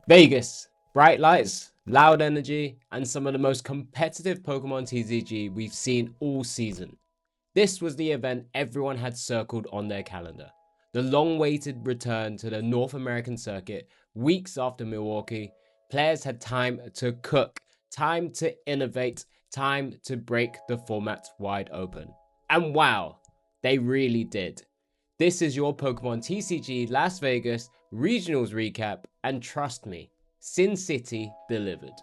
Vegas, bright lights, loud energy, and some of the most competitive Pokemon TCG we've seen all season. This was the event everyone had circled on their calendar. The long-awaited return to the North American circuit weeks after Milwaukee. Players had time to cook, time to innovate, time to break the format wide open. And wow, they really did. This is your Pokemon TCG Las Vegas Regionals recap, and trust me, Sin City delivered.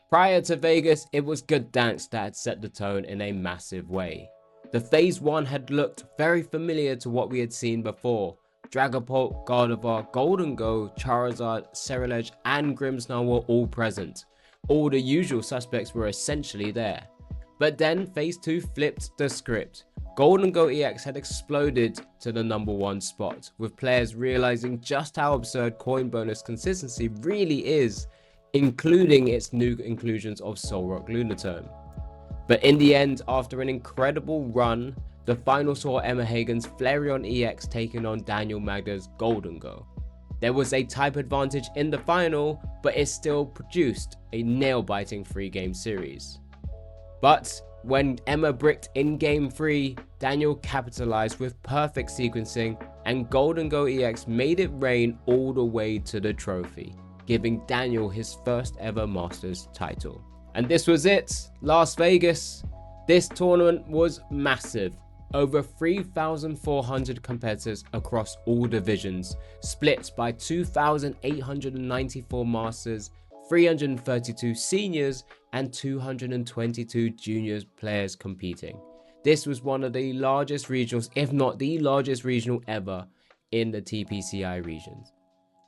Prior to Vegas, it was Gholdengo that had set the tone in a massive way. The Phase 1 had looked very familiar to what we had seen before. Dragapult, Gardevoir, Gholdengo, Charizard, Cerulege, and Grimmsnarl were all present. All the usual suspects were essentially there. But then Phase 2 flipped the script. Gholdengo EX had exploded to the #1 spot, with players realizing just how absurd coin bonus consistency really is, including its new inclusions of Solrock Lunatone. But in the end, after an incredible run, the final saw Emma Hagen's Flareon EX taking on Daniel Magda's Gholdengo. There was a type advantage in the final, but it still produced a nail-biting 3-game series. But when Emma bricked in Game 3, Daniel capitalized with perfect sequencing, and Gholdengo EX made it rain all the way to the trophy, giving Daniel his first ever Masters title. And this was it, Las Vegas. This tournament was massive. Over 3,400 competitors across all divisions, split by 2,894 Masters, 332 seniors, and 222 juniors players competing. This was one of the largest regionals, if not the largest regional ever in the TPCI regions.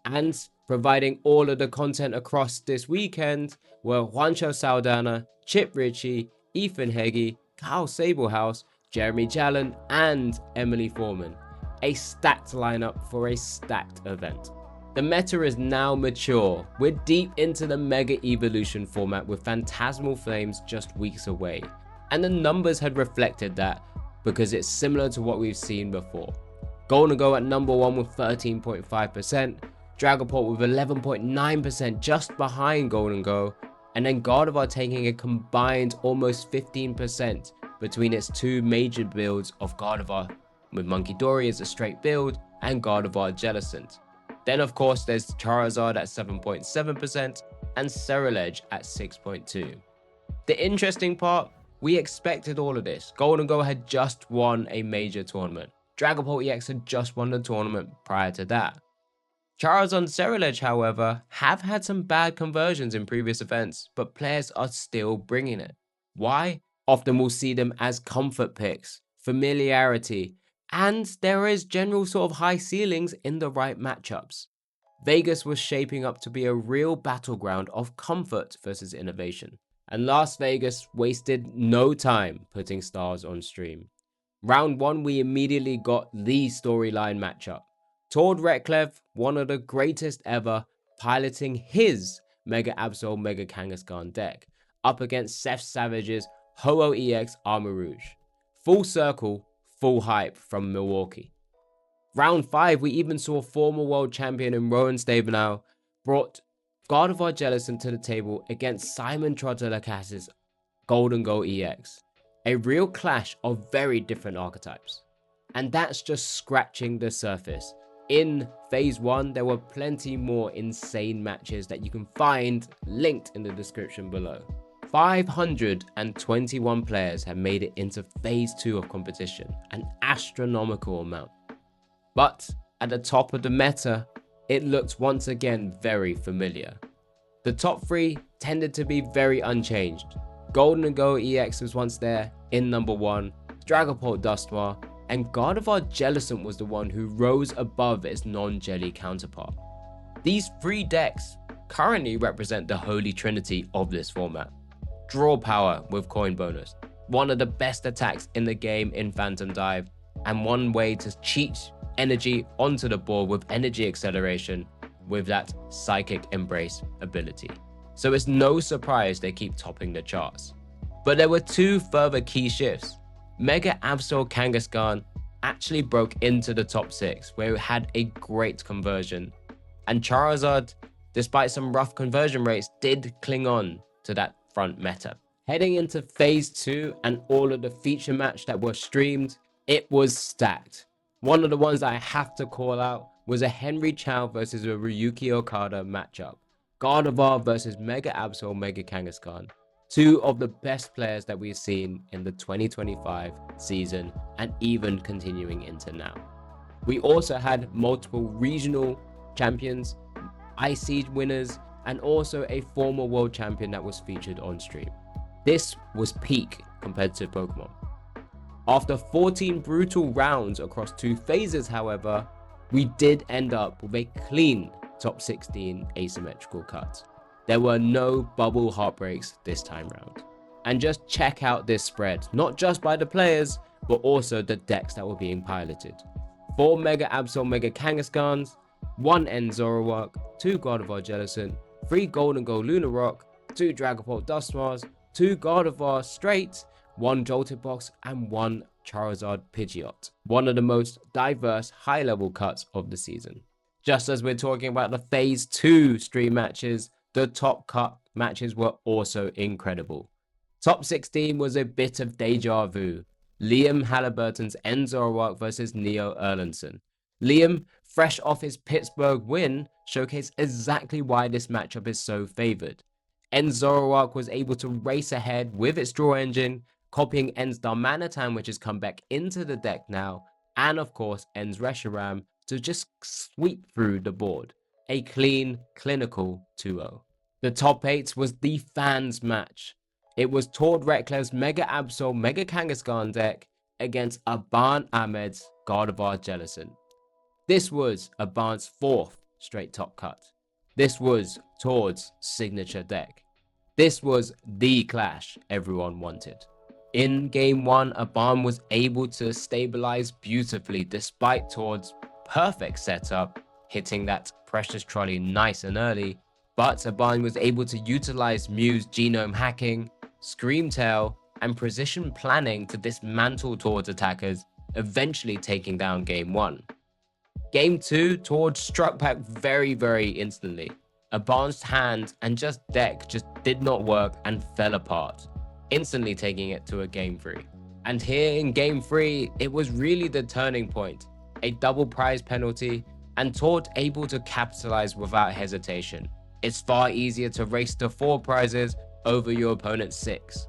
And providing all of the content across this weekend were Juancho Saldana, Chip Ritchie, Ethan Heggie, Kyle Sablehouse, Jeremy Jalen, and Emily Foreman. A stacked lineup for a stacked event. The meta is now mature. We're deep into the Mega Evolution format with Phantasmal Flames just weeks away. And the numbers had reflected that because it's similar to what we've seen before. Gholdengo at #1 with 13.5%, Dragapult with 11.9% just behind Gholdengo, and then Gardevoir taking a combined almost 15% between its two major builds of Gardevoir with Monkey Dory as a straight build and Gardevoir Jellicent. Then of course there's Charizard at 7.7% and Cerulege at 6.2%. The interesting part, we expected all of this. Gholdengo had just won a major tournament. Dragapult EX had just won the tournament prior to that. Charizard and Cerulege, however, have had some bad conversions in previous events, but players are still bringing it. Why? Often we'll see them as comfort picks, familiarity, and there is general sort of high ceilings in the right matchups. Vegas was shaping up to be a real battleground of comfort versus innovation. And Las Vegas wasted no time putting stars on stream. Round 1, we immediately got the storyline matchup. Tord Reklev, one of the greatest ever, piloting his Mega Absol Mega Kangaskhan deck, up against Seth Savage's Ho-Oh EX Armarouge. Full circle, full hype from Milwaukee. Round 5, we even saw former world champion in Rowan Stabenow brought Gardevoir Jellicent to the table against Simon Trotter-Lacasse' Gholdengo EX. A real clash of very different archetypes. And that's just scratching the surface. In Phase 1, there were plenty more insane matches that you can find linked in the description below. 521 players have made it into Phase 2 of competition, an astronomical amount. But at the top of the meta, it looked once again very familiar. The top 3 tended to be very unchanged. Gholdengo EX was once there in #1, Dragapult Dusknoir, and Gardevoir Jellicent was the one who rose above its non-jelly counterpart. These 3 decks currently represent the holy trinity of this format. Draw power with coin bonus, one of the best attacks in the game in Phantom Dive, and one way to cheat energy onto the board with energy acceleration with that Psychic Embrace ability. So it's no surprise they keep topping the charts. But there were 2 further key shifts. Mega Absol Kangaskhan actually broke into the top 6, where it had a great conversion. And Charizard, despite some rough conversion rates, did cling on to that front meta. Heading into phase 2 and all of the feature match that were streamed, it was stacked. One of the ones I have to call out was a Henry Chow versus a Ryuki Okada matchup. Gardevoir versus Mega Absol Mega Kangaskhan. Two of the best players that we've seen in the 2025 season and even continuing into now. We also had multiple regional champions, IC winners, and also a former world champion that was featured on stream. This was peak compared to Pokemon. After 14 brutal rounds across 2 phases, however, we did end up with a clean top 16 asymmetrical cut. There were no bubble heartbreaks this time round. And just check out this spread, not just by the players, but also the decks that were being piloted. 4 Mega Absol Mega Kangaskhans, 1 End Zoroark, 2 Gardevoir Jellicent, 3 Gholdengo Lunarock, 2 Dragapult Dusknoirs, 2 Gardevoir Straight, 1 Jolted Box, and 1 Charizard Pidgeot. One of the most diverse high-level cuts of the season. Just as we're talking about the Phase 2 stream matches, the top cut matches were also incredible. Top 16 was a bit of deja vu. Liam Halliburton's End Zoroark versus Neo Erlandson. Liam, fresh off his Pittsburgh win, showcased exactly why this matchup is so favored. End Zoroark was able to race ahead with its draw engine, copying End's Darmanitan, which has come back into the deck now, and of course End's Reshiram to just sweep through the board. A clean, clinical 2-0. The top 8 was the fans match. It was Tord Reklev's Mega Absol Mega Kangaskhan deck against Aban Ahmed's Gardevoir Jellicent. This was Aban's 4th straight top cut. This was Tord's signature deck. This was the clash everyone wanted. In game 1, Aban was able to stabilize beautifully despite Tord's perfect setup, hitting that precious trolley nice and early, but Aban was able to utilize Mew's genome hacking, Screamtail, and precision planning to dismantle Tord's attackers, eventually taking down game 1. Game 2, Tord struck back very instantly. Aban's hand and deck just did not work and fell apart, instantly taking it to a game 3. And here in game 3, it was really the turning point. A double prize penalty, and Tord able to capitalize without hesitation. It's far easier to race to 4 prizes over your opponent's 6.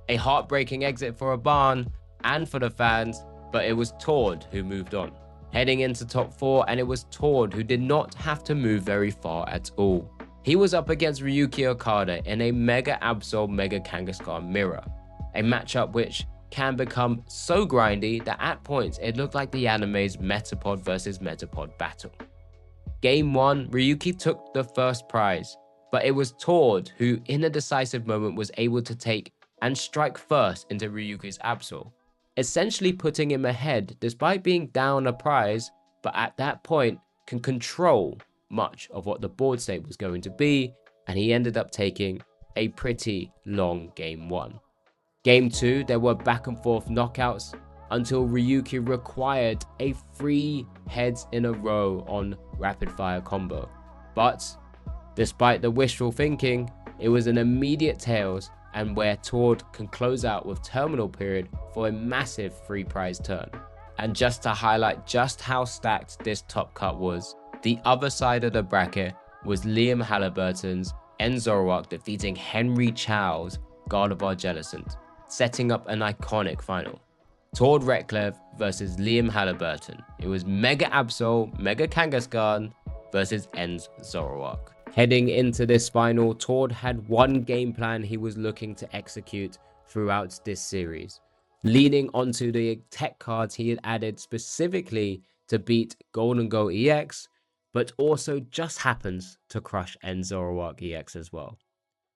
A heartbreaking exit for Aban and for the fans, but it was Tord who moved on. Heading into top 4, and it was Tord who did not have to move very far at all. He was up against Ryuki Okada in a Mega Absol Mega Kangaskhan mirror, a matchup which can become so grindy that at points it looked like the anime's Metapod versus Metapod battle. Game 1, Ryuki took the first prize, but it was Tord who in a decisive moment was able to take and strike first into Ryuki's Absol, essentially putting him ahead despite being down a prize, but at that point can control much of what the board state was going to be, and he ended up taking a pretty long game 1. Game 2, there were back and forth knockouts until Ryuki required a 3 heads in a row on rapid fire combo, but despite the wishful thinking, it was an immediate tails, and where Tord can close out with terminal period for a massive 3 prize turn. And just to highlight just how stacked this top cut was, the other side of the bracket was Liam Halliburton's End Zoroark defeating Henry Chow's Gardevoir Jellicent, setting up an iconic final. Tord Reklev versus Liam Halliburton. It was Mega Absol Mega Kangaskhan versus End Zoroark. Heading into this final, Tord had one game plan he was looking to execute throughout this series, leaning onto the tech cards he had added specifically to beat Gholdengo EX, but also just happens to crush End Zoroark EX as well.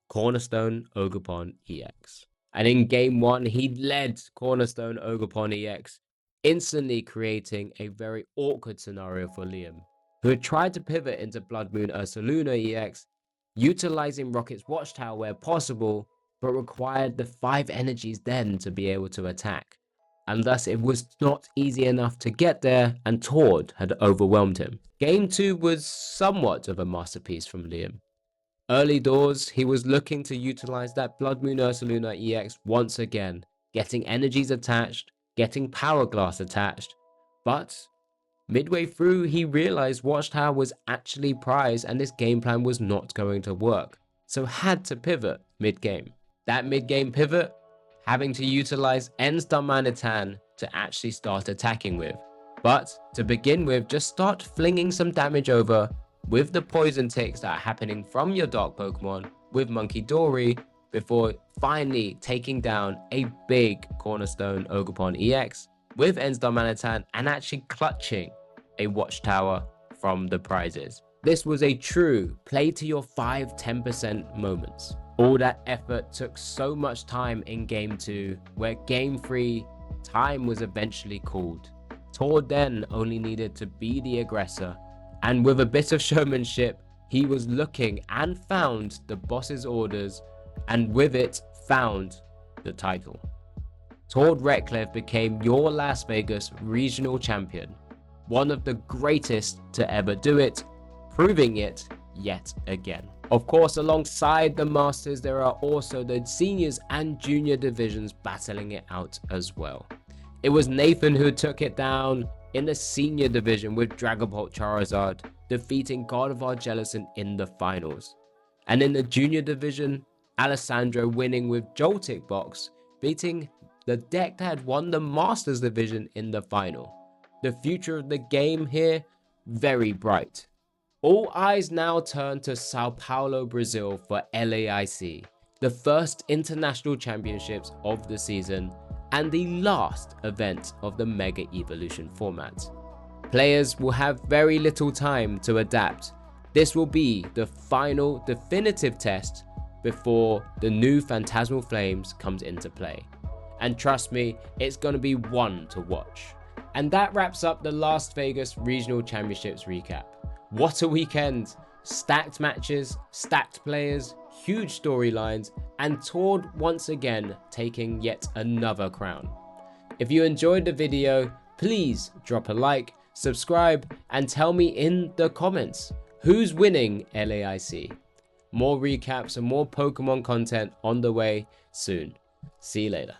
Cornerstone Ogerpon EX. And in game 1, he led Cornerstone Ogerpon EX, instantly creating a very awkward scenario for Liam, who had tried to pivot into Blood Moon Ursaluna EX, utilizing Rocket's Watchtower where possible, but required the 5 energies then to be able to attack. and thus it was not easy enough to get there, and Tord had overwhelmed him. Game 2 was somewhat of a masterpiece from Liam. Early doors, he was looking to utilize that Blood Moon Ursaluna EX once again, getting energies attached, getting Power Glass attached, but midway through he realized Watchtower was actually prized and this game plan was not going to work, so had to pivot mid-game. That mid-game pivot, having to utilize Ends Darmanitan to actually start attacking with. But to begin with, just start flinging some damage over with the poison ticks that are happening from your dark Pokemon with Monkey Dory before finally taking down a big cornerstone Ogerpon EX with Ends Darmanitan and actually clutching a Watchtower from the prizes. This was a true play to your 5-10% moments. All that effort took so much time in game 2, where game 3 time was eventually called. Tord then only needed to be the aggressor, and with a bit of showmanship, he was looking and found the boss's orders, and with it found the title. Tord Reklev became your Las Vegas regional champion, one of the greatest to ever do it, proving it yet again. Of course, alongside the Masters, there are also the seniors and junior divisions battling it out as well. It was Nathan who took it down in the senior division with Dragapult Charizard, defeating Gardevoir Jellicent in the finals. And in the junior division, Alessandro winning with Joltik Box, beating the deck that had won the Masters division in the final. The future of the game here, very bright. All eyes now turn to São Paulo, Brazil for LAIC, the first international championships of the season and the last event of the Mega Evolution format. Players will have very little time to adapt. This will be the final definitive test before the new Phantasmal Flames comes into play. And trust me, it's going to be one to watch. And that wraps up the Las Vegas Regional Championships recap. What a weekend! Stacked matches, stacked players, huge storylines, and Tord once again taking yet another crown. If you enjoyed the video, please drop a like, subscribe, and tell me in the comments who's winning LAIC. More recaps and more Pokemon content on the way soon. See you later.